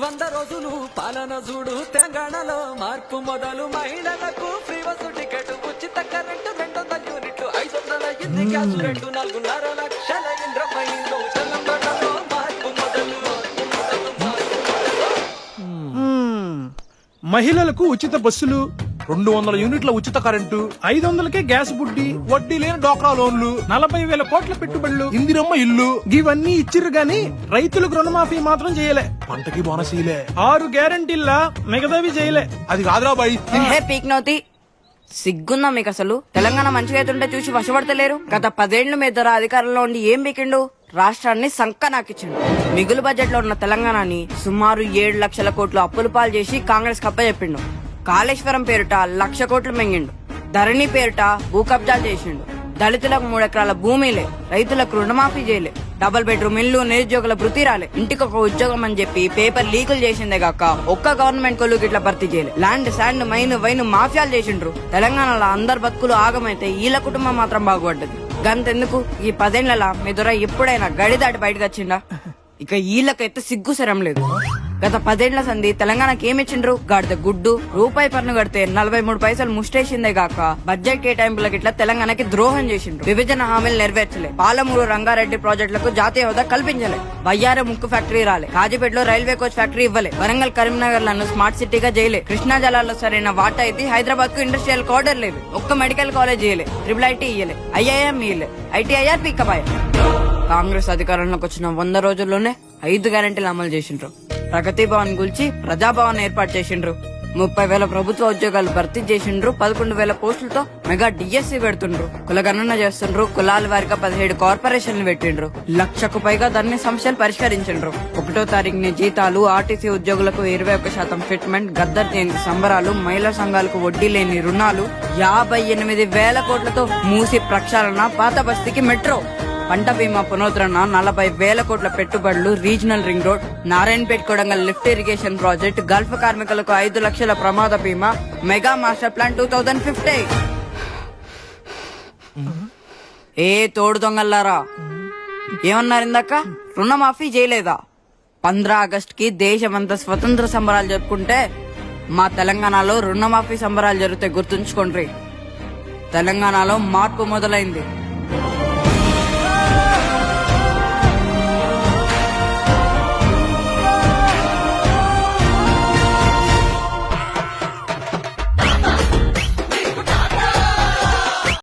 100 రోజులు పాలన చూడు తెలంగాణలో మార్పు మొదలు మహిళలకు ఫ్రీ బస్సు టికెట్ ఉచిత కరెంటు 200 యూనిట్లు 500 అయింది గ్యాస్ రేటు 4.5 లక్షల ఇంద్రమహిళలు తెలంగాణలో మార్పు మొదలు. మహిళలకు ఉచిత బస్సులు, 200 యూనిట్ల ఉచిత కరెంటు, 500కే గ్యాస్ బుడ్డి, వడ్డీ లేని డోక్రా లోన్లు, 40,000 కోట్ల పెట్టుబడులు, ఇందిరమ్మ ఇల్లు, ఇవన్నీ ఇచ్చిర్రు గాని రైతులకు రుణమాఫీ మాత్రం చేయలే. పంటకి బోనస్ ఇలే. 6 గ్యారంటీల్లా మిగతావి చేయలే. అది కాదురా బాయ్. పీక్ నౌతి సిగ్గుందా మీకు అసలు? తెలంగాణ మంచిగా అవుతుంటే చూసి వశపడతలేరు. గత 10 ఏళ్లు మీ ఇద్దరు అధికారంలో ఉండి ఏం పీకిండు? రాష్ట్రాన్ని సంక నాకిచ్చిండు. మిగులు బడ్జెట్ లో ఉన్న తెలంగాణని సుమారు 7 లక్షల కోట్లు అప్పుల పాలు చేసి కాంగ్రెస్ కప్పచెప్పిండు. కాళేశ్వరం పేరుట 1,00,000 కోట్లు మెంగిండు. ధరణి పేరుట భూ కబ్జాలు చేసిండు. దళితులకు 3 ఎకరాల భూమిలే, రైతులకు రుణమాఫీ చేయలే, డబుల్ బెడ్రూమ్ ఇల్లు, నిరుద్యోగుల వృత్తి రాలే, ఇంటికి ఒక ఉద్యోగం అని చెప్పి పేపర్ లీకులు చేసిందే గాక ఒక్క గవర్నమెంట్ కొలు గిట్లా భర్తీ చేయలే. ల్యాండ్, శాండ్, మైన్, వైన్ మాఫియాలు చేసిండ్రు. తెలంగాణలో అందరు బతుకులు ఆగమైతే వీళ్ళ కుటుంబం మాత్రం బాగుపడ్డది. గంతెందుకు ఈ 10 ఏళ్లలో మీ దొర ఎప్పుడైనా గడి దాటి బయటకు వచ్చిండా? ఇక వీళ్ళకైతే సిగ్గు శరం లేదు. గత 10 ఏళ్ల సంధి తెలంగాణకి ఏమిచ్చిండ్రు? గాడిద గుడ్డు, రూపాయి పన్ను కడితే 43 పైసలు ముష్టేసిందే గాక బడ్జెట్ కేటాయింపులకు ఇట్లా తెలంగాణకి ద్రోహం చేసిండ్రు. విభజన హామీలు నెరవేర్చలే, పాలమూరు రంగారెడ్డి ప్రాజెక్టులకు జాతీయ హోదా కల్పించలే, బయ్యారం ముక్కు ఫ్యాక్టరీ రాలే, కాజీపేటలో రైల్వే కోచ్ ఫ్యాక్టరీ ఇవ్వలే, వరంగల్ కరీంనగర్ లను స్మార్ట్ సిటీగా చేయలే, కృష్ణా జలాల్లో సరైన వాటా అయితే హైదరాబాద్ కు ఇండస్ట్రియల్ కార్డర్ లేదు, ఒక్క మెడికల్ కాలేజ్ ఇయ్యలే, IIIT ఇయ్యలే, IIM ఇయ్యలే, ITIR పీకబాయ్. కాంగ్రెస్ అధికారంలోకి వచ్చిన 100 రోజుల్లోనే 5 గ్యారెంటీలు అమలు చేసిండ్రు. ప్రగతి భవన్ గురించి ప్రజాభవన్ ఏర్పాటు చేసిండ్రు. 30,000 ప్రభుత్వ ఉద్యోగాలు భర్తీ చేసిండ్రు. 11,000 పోస్టులతో మెగా డిఎస్సీ పెడుతుండ్రు. కులగణన చేస్తుండ్రు. కులాల వారిగా 17 కార్పొరేషన్లు పెట్టిండ్రు. 1,00,000కు పైగా దాన్ని సమస్యలు పరిష్కరించిండ్రు. 1వ తారీఖుని జీతాలు, ఆర్టీసీ ఉద్యోగులకు 21% ఫిట్మెంట్, గద్దర్ జయంతి సంబరాలు, మహిళా సంఘాలకు వడ్డీ లేని రుణాలు, 58,000 కోట్లతో మూసి ప్రక్షాళన, పాత బస్తీకి మెట్రో, పంట బీమా పునరుద్ధరణ, 40,000 కోట్ల పెట్టుబడులు, regional ring road, Narayanpet Kodangal lift irrigation project, Gulf కార్మికులకు 5 లక్షల ప్రమాద బీమా, మెగా మాస్టర్ ప్లాన్ 2050. ఏ తోడు దొంగల్లారా ఏమన్నారు ఇందాక? రుణమాఫీ చేయలేదా? 15 ఆగస్టుకి దేశమంతా స్వతంత్ర సంబరాలు జరుపుకుంటే మా తెలంగాణలో రుణమాఫీ సంబరాలు జరుగుతాయి. గుర్తుంచుకోండి, తెలంగాణలో మార్పు మొదలైంది.